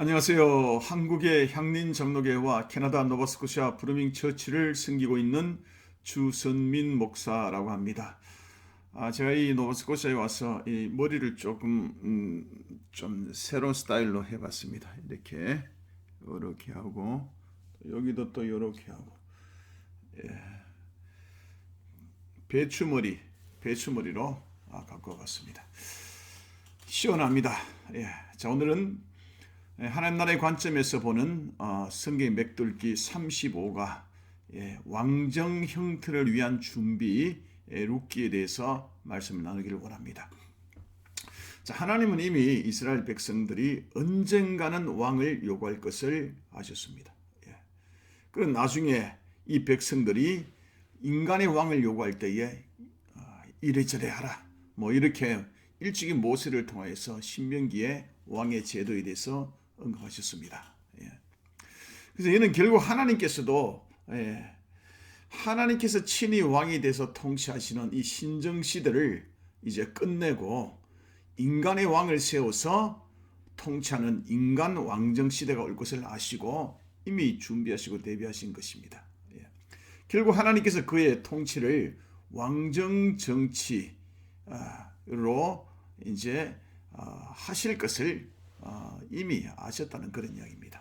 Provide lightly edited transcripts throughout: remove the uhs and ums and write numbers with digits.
안녕하세요. 한국의 향린 장로교회와 캐나다 노바스코샤 브루밍 처치를 섬기고 있는 주선민 목사라고 합니다. 제가 이 노바스코샤에 와서 이 머리를 조금 좀 새로운 스타일로 해봤습니다. 이렇게 하고 여기도 또 이렇게 하고 배추머리로 갖고 왔습니다. 시원합니다. 자, 오늘은 하나님 나라의 관점에서 보는 성경 맥돌기 35가 왕정 형태를 위한 준비 룻기에 대해서 말씀을 나누기를 원합니다. 자, 하나님은 이미 이스라엘 백성들이 언젠가는 왕을 요구할 것을 아셨습니다. 그런 나중에 이 백성들이 인간의 왕을 요구할 때에 이래저래 하라 뭐 이렇게 일찍이 모세를 통하여서 신명기에 왕의 제도에 대해서 언급하셨습니다. 그래서 이는 결국 하나님께서도 하나님께서 친히 왕이 돼서 통치하시는 이 신정 시대를 이제 끝내고 인간의 왕을 세워서 통치하는 인간 왕정 시대가 올 것을 아시고 이미 준비하시고 대비하신 것입니다. 결국 하나님께서 그의 통치를 왕정 정치로 이제 하실 것을 이미 아셨다는 그런 이야기입니다.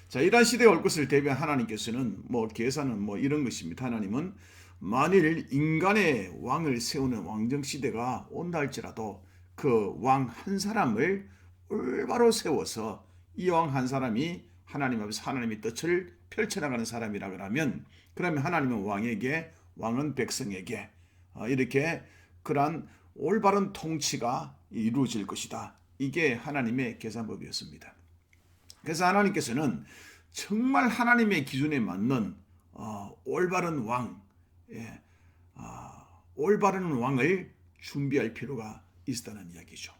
자, 이러한 시대가 올 것을 대비한 하나님께서는 계산은 이런 것입니다. 하나님은 만일 인간의 왕을 세우는 왕정 시대가 온다 할지라도 그 왕 한 사람을 올바로 세워서 이 왕 한 사람이 하나님 앞에서 하나님의 뜻을 펼쳐나가는 사람이라 그러면 하나님은 왕은 백성에게 이렇게 그러한 올바른 통치가 이루어질 것이다. 이게 하나님의 계산법이었습니다. 그래서 하나님께서는 정말 하나님의 기준에 맞는 올바른 올바른 왕을 준비할 필요가 있다는 이야기죠.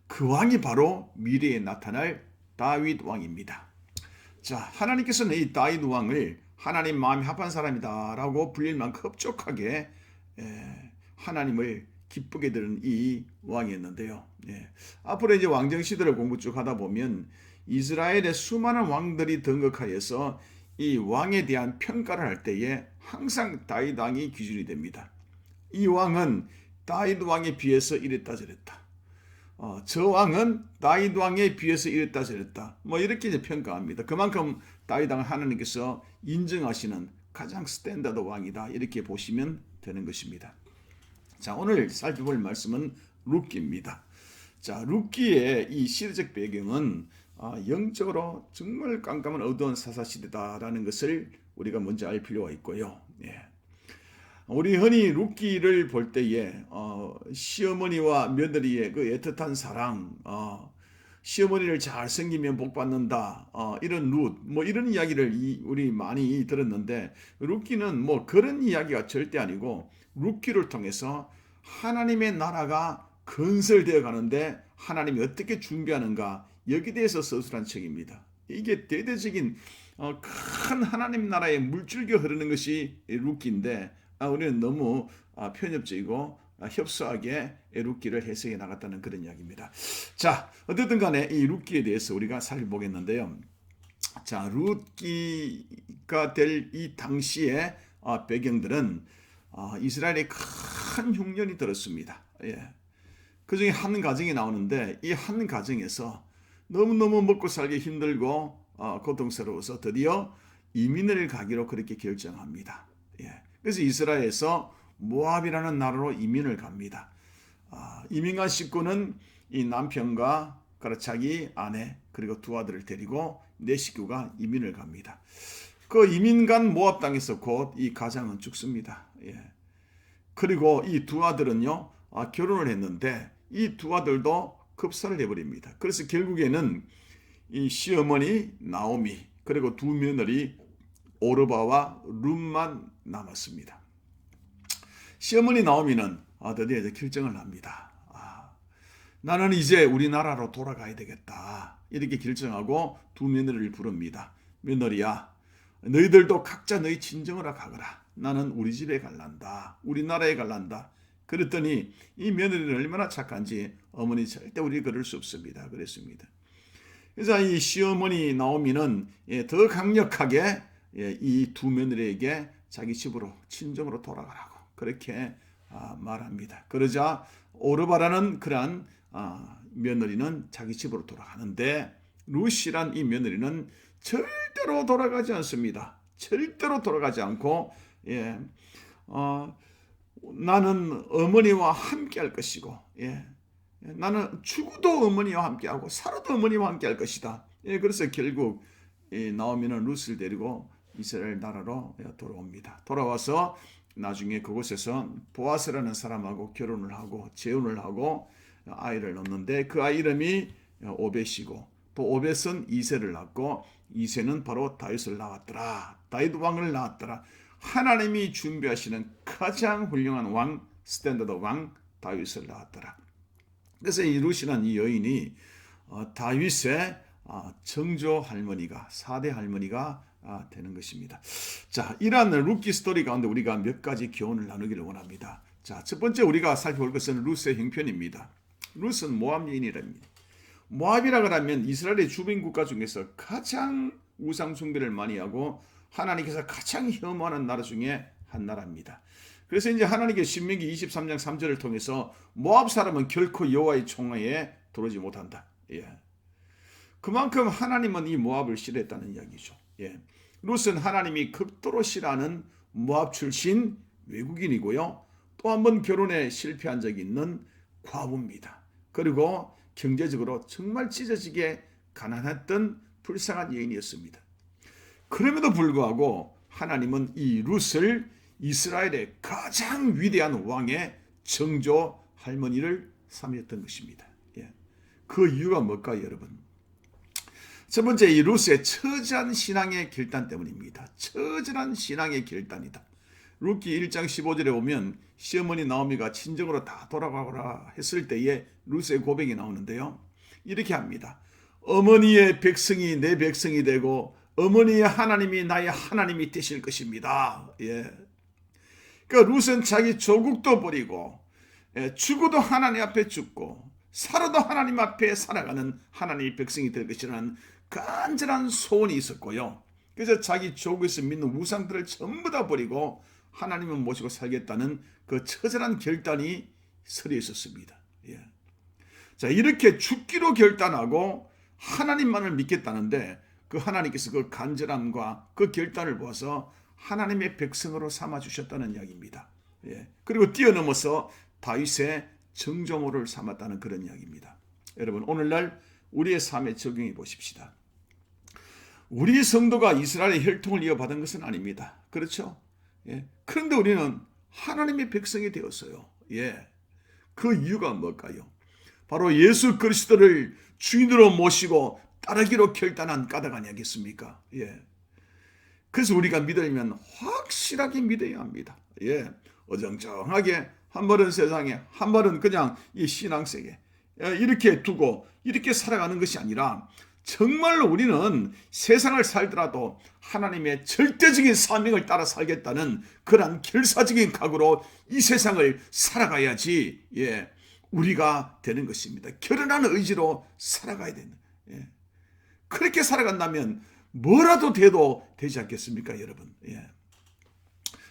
그 왕이 바로 미래에 나타날 다윗 왕입니다. 자, 하나님께서는 이 다윗 왕을 하나님 마음이 합한 사람이다라고 불릴 만큼 흡족하게 하나님을 기쁘게 들은 이 왕이었는데요. 앞으로 이제 왕정 시대를 공부 쭉 하다 보면 이스라엘의 수많은 왕들이 등극하여서 이 왕에 대한 평가를 할 때에 항상 다윗 왕이 기준이 됩니다. 이 왕은 다윗 왕에 비해서 이랬다 저랬다. 저 왕은 다윗 왕에 비해서 이랬다 저랬다. 이렇게 이제 평가합니다. 그만큼 다윗 왕은 하나님께서 인정하시는 가장 스탠다드 왕이다. 이렇게 보시면 되는 것입니다. 자, 오늘 살펴볼 말씀은 룻기입니다. 자, 룻기의 이 시대적 배경은 영적으로 정말 깜깜한 어두운 사사시대다라는 것을 우리가 먼저 알 필요가 있고요. 우리 흔히 룻기를 볼 때에 시어머니와 며느리의 그 애틋한 사랑, 시어머니를 잘 섬기면 복 받는다, 이런 룻, 이런 이야기를 우리 많이 들었는데 룻기는 그런 이야기가 절대 아니고 룻기를 통해서 하나님의 나라가 건설되어 가는데 하나님이 어떻게 준비하는가 여기에 대해서 서술한 책입니다. 이게 대대적인 큰 하나님 나라의 물줄기 흐르는 것이 룻기인데 우리는 너무 편협적이고 협소하게 룻기를 해석해 나갔다는 그런 이야기입니다. 자, 어쨌든 간에 이 룻기에 대해서 우리가 살펴보겠는데요. 자, 룻기가 될 이 당시의 배경들은 이스라엘에 큰 흉년이 들었습니다. 그 중에 한 가정이 나오는데 이 한 가정에서 너무너무 먹고 살기 힘들고 고통스러워서 드디어 이민을 가기로 그렇게 결정합니다. 그래서 이스라엘에서 모압이라는 나라로 이민을 갑니다. 이민 간 식구는 이 남편과 자기 아내 그리고 두 아들을 데리고 네 식구가 이민을 갑니다. 그 이민 간 모압 땅에서 곧 이 가장은 죽습니다. 그리고 이 두 아들은요 결혼을 했는데 이 두 아들도 급사를 해버립니다. 그래서 결국에는 이 시어머니 나오미 그리고 두 며느리 오르바와 룻만 남았습니다. 시어머니 나오미는 드디어 이제 결정을 합니다. 나는 이제 우리나라로 돌아가야 되겠다. 이렇게 결정하고 두 며느리를 부릅니다. 며느리야, 너희들도 각자 너희 친정으로 가거라. 나는 우리 집에 갈란다. 우리나라에 갈란다. 그랬더니 이 며느리는 얼마나 착한지 어머니 절대 우리 그럴 수 없습니다. 그랬습니다. 그래서 이 시어머니 나오미는 더 강력하게 이 두 며느리에게 자기 집으로 친정으로 돌아가라고 그렇게 말합니다. 그러자 오르바라는 그러한 며느리는 자기 집으로 돌아가는데 룻이란 이 며느리는 절대로 돌아가지 않습니다. 절대로 돌아가지 않고 나는 어머니와 함께 할 것이고 나는 죽어도 어머니와 함께하고 살아도 어머니와 함께 할 것이다. 그래서 결국 나오미는 룻을 데리고 이스라엘 나라로 돌아옵니다. 돌아와서 나중에 그곳에서 보아스라는 사람하고 결혼을 하고 재혼을 하고 아이를 낳는데 그 아이 이름이 오벳이고 또 오벳은 이새를 낳고 이새는 바로 다윗을 낳았더라. 다윗 왕을 낳았더라. 하나님이 준비하시는 가장 훌륭한 왕, 스탠더드 왕 다윗을 낳았더라. 그래서 이 룻이라는 이 여인이 다윗의 정조 할머니가 4대 할머니가 되는 것입니다. 자, 이러한 룻기 스토리 가운데 우리가 몇 가지 교훈을 나누기를 원합니다. 자, 첫 번째 우리가 살펴볼 것은 룻의 형편입니다. 룻은 모압 여인이랍니다. 모압이라고 하면 이스라엘의 주변 국가 중에서 가장 우상 숭배를 많이 하고 하나님께서 가장 혐오하는 나라 중에 한 나라입니다. 그래서 이제 하나님께 신명기 23장 3절을 통해서 모압 사람은 결코 여호와의 총회에 들어오지 못한다. 그만큼 하나님은 이 모압을 싫어했다는 이야기죠. 룻은 하나님이 극도로 싫어하는 모압 출신 외국인이고요. 또 한 번 결혼에 실패한 적이 있는 과부입니다. 그리고 경제적으로 정말 찢어지게 가난했던 불쌍한 여인이었습니다. 그럼에도 불구하고 하나님은 이 룻을 이스라엘의 가장 위대한 왕의 정조 할머니를 삼았던 것입니다. 그 이유가 뭘까요, 여러분? 첫 번째, 이 룻의 처절한 신앙의 결단 때문입니다. 처절한 신앙의 결단이다. 룻기 1장 15절에 보면 시어머니 나오미가 친정으로 다 돌아가거라 했을 때에 룻의 고백이 나오는데요. 이렇게 합니다. 어머니의 백성이 내 백성이 되고 어머니의 하나님이 나의 하나님이 되실 것입니다. 그러니까 룻은 자기 조국도 버리고 죽어도 하나님 앞에 죽고 살아도 하나님 앞에 살아가는 하나님의 백성이 될 것이라는 간절한 소원이 있었고요. 그래서 자기 조국에서 믿는 우상들을 전부 다 버리고 하나님을 모시고 살겠다는 그 처절한 결단이 서려 있었습니다. 자, 이렇게 죽기로 결단하고 하나님만을 믿겠다는데 그 하나님께서 그 간절함과 그 결단을 보아서 하나님의 백성으로 삼아주셨다는 이야기입니다. 그리고 뛰어넘어서 다윗의 정조모를 삼았다는 그런 이야기입니다. 여러분, 오늘날 우리의 삶에 적용해 보십시다. 우리 성도가 이스라엘의 혈통을 이어받은 것은 아닙니다. 그렇죠? 그런데 우리는 하나님의 백성이 되었어요. 그 이유가 뭘까요? 바로 예수 그리스도를 주인으로 모시고 따르기로 결단한 까닭 아니겠습니까? 그래서 우리가 믿으려면 확실하게 믿어야 합니다. 어정쩡하게 한 발은 세상에 한 발은 그냥 이 신앙세계 이렇게 두고 이렇게 살아가는 것이 아니라 정말로 우리는 세상을 살더라도 하나님의 절대적인 사명을 따라 살겠다는 그런 결사적인 각오로 이 세상을 살아가야지 우리가 되는 것입니다. 결연한 의지로 살아가야 되는. 그렇게 살아간다면 뭐라도 돼도 되지 않겠습니까, 여러분?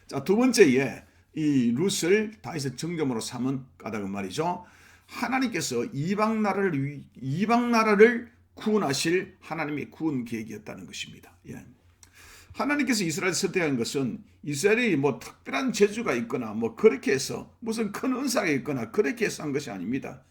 자, 두 번째 이 룻을 다윗의 정점으로 삼은 까닭은 말이죠. 하나님께서 이방 나라를 구원하실 하나님의 구원 계획이었다는 것입니다. 하나님께서 이스라엘을 선택한 것은 이스라엘이 뭐 특별한 재주가 있거나 뭐 그렇게 해서 무슨 큰 은사가 있거나 그렇게 해서 한 것이 아닙니다.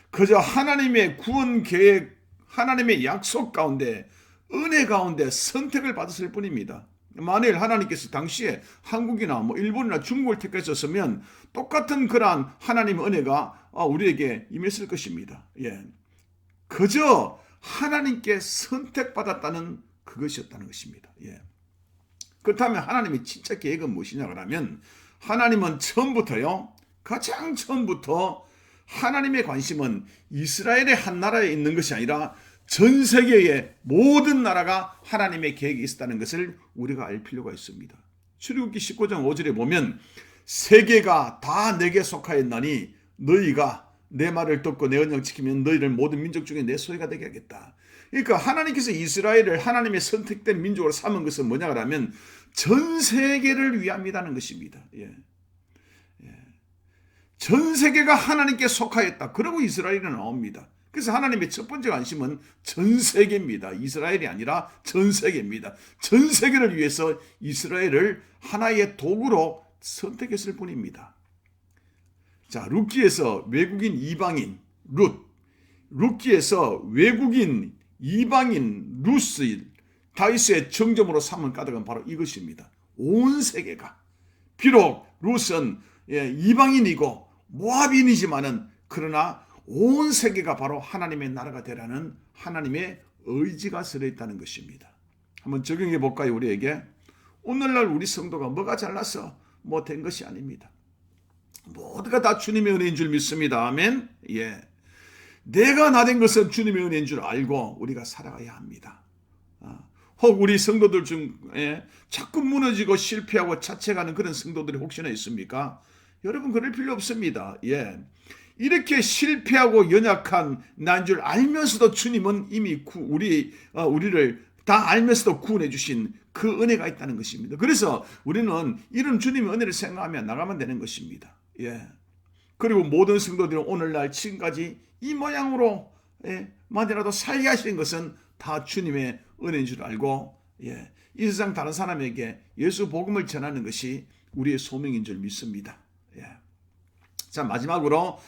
그저 하나님의 구원 계획, 하나님의 약속 가운데 은혜 가운데 선택을 받았을 뿐입니다. 만일 하나님께서 당시에 한국이나 뭐 일본이나 중국을 택하셨으면 똑같은 그러한 하나님의 은혜가 우리에게 임했을 것입니다. 그저 하나님께 선택받았다는 그것이었다는 것입니다. 그렇다면 하나님의 진짜 계획은 무엇이냐 그러면 하나님은 처음부터요, 가장 처음부터 하나님의 관심은 이스라엘의 한 나라에 있는 것이 아니라 전 세계의 모든 나라가 하나님의 계획이 있었다는 것을 우리가 알 필요가 있습니다. 출애굽기 19장 5절에 보면 세계가 다 내게 속하였나니 너희가 내 말을 듣고 내 언약 지키면 너희를 모든 민족 중에 내 소유가 되게 하겠다. 그러니까 하나님께서 이스라엘을 하나님의 선택된 민족으로 삼은 것은 뭐냐 그러면 전 세계를 위함이라는 것입니다. 전 세계가 하나님께 속하였다. 그러고 이스라엘은 나옵니다. 그래서 하나님의 첫 번째 관심은 전 세계입니다. 이스라엘이 아니라 전 세계입니다. 전 세계를 위해서 이스라엘을 하나의 도구로 선택했을 뿐입니다. 자, 룻기에서 외국인 이방인 룻기에서 외국인 이방인 룻을 다윗의 정점으로 삼은 까닭은 바로 이것입니다. 온 세계가 비록 룻은 이방인이고 모압인이지만은 그러나 온 세계가 바로 하나님의 나라가 되라는 하나님의 의지가 들어있다는 것입니다. 한번 적용해 볼까요? 우리에게 오늘날 우리 성도가 뭐가 잘나서 뭐 된 것이 아닙니다. 모두가 다 주님의 은혜인 줄 믿습니다. 아멘. 내가 나 된 것은 주님의 은혜인 줄 알고 우리가 살아가야 합니다. 혹 우리 성도들 중에 자꾸 무너지고 실패하고 자책하는 그런 성도들이 혹시나 있습니까? 여러분 그럴 필요 없습니다. 이렇게 실패하고 연약한 난 줄 알면서도 주님은 이미 우리를 다 알면서도 구원해 주신 그 은혜가 있다는 것입니다. 그래서 우리는 이런 주님의 은혜를 생각하며 나가면 되는 것입니다. 그리고 모든 성도들은 오늘날 지금까지 이 모양으로 만이라도 살게 하시는 것은 다 주님의 은혜인 줄 알고 이 세상 다른 사람에게 예수 복음을 전하는 것이 우리의 소명인 줄 믿습니다. 자, 마지막으로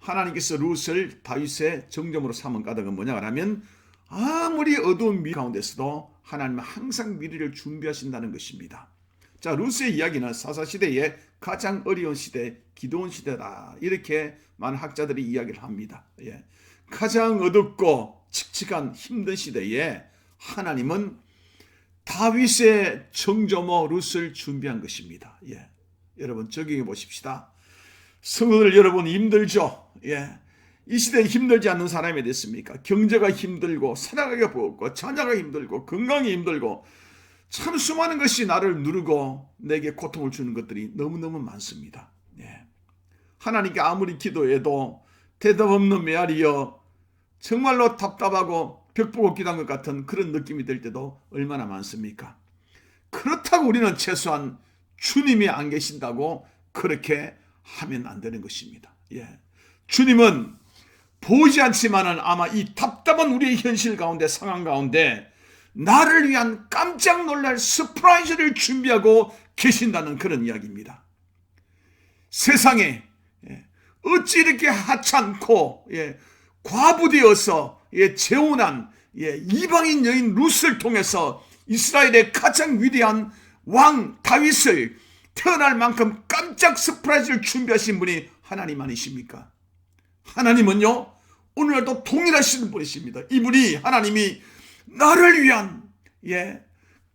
하나님께서 룻을 다윗의 정점으로 삼은 까닭은 뭐냐 하면 아무리 어두운 미래 가운데서도 하나님은 항상 미래를 준비하신다는 것입니다. 자, 룻의 이야기는 사사시대의 가장 어려운 시대, 기도원 시대다. 이렇게 많은 학자들이 이야기를 합니다. 가장 어둡고 칙칙한 힘든 시대에 하나님은 다윗의 정점으로 룻을 준비한 것입니다. 여러분 적용해 보십시다. 성도들 여러분 힘들죠? 이 시대에 힘들지 않는 사람이 됐습니까? 경제가 힘들고 살아가기가 버겁고 자녀가 힘들고 건강이 힘들고 참 수많은 것이 나를 누르고 내게 고통을 주는 것들이 너무너무 많습니다. 하나님께 아무리 기도해도 대답 없는 메아리여 정말로 답답하고 벽 보고 기도한 것 같은 그런 느낌이 들 때도 얼마나 많습니까? 그렇다고 우리는 최소한 주님이 안 계신다고 그렇게 하면 안 되는 것입니다. 주님은 보이지 않지만은 아마 이 답답한 우리의 현실 가운데 상황 가운데 나를 위한 깜짝 놀랄 서프라이즈를 준비하고 계신다는 그런 이야기입니다. 세상에 어찌 이렇게 하찮고 과부되어서 재혼한 이방인 여인 룻을 통해서 이스라엘의 가장 위대한 왕 다윗을 태어날 만큼 깜짝 서프라이즈를 준비하신 분이 하나님 아니십니까? 하나님은요 오늘날도 동일하시는 분이십니다. 이분이 하나님이 나를 위한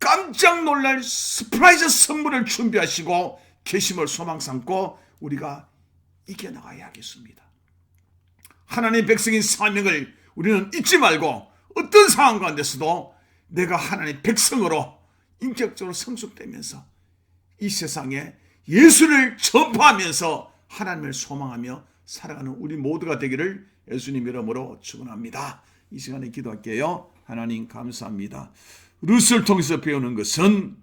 깜짝 놀랄 서프라이즈 선물을 준비하시고 계심을 소망 삼고 우리가 이겨나가야 하겠습니다. 하나님 백성인 사명을 우리는 잊지 말고 어떤 상황 가운데서도 내가 하나님 백성으로 인격적으로 성숙되면서 이 세상에 예수를 전파하면서 하나님을 소망하며 살아가는 우리 모두가 되기를 예수님 이름으로 축원합니다. 이 시간에 기도할게요. 하나님 감사합니다. 룻을 통해서 배우는 것은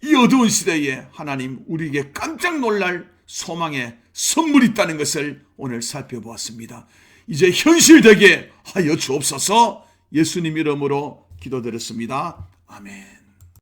이 어두운 시대에 하나님 우리에게 깜짝 놀랄 소망의 선물이 있다는 것을 오늘 살펴보았습니다. 이제 현실되게 하여 주옵소서. 예수님 이름으로 기도드렸습니다. 아멘.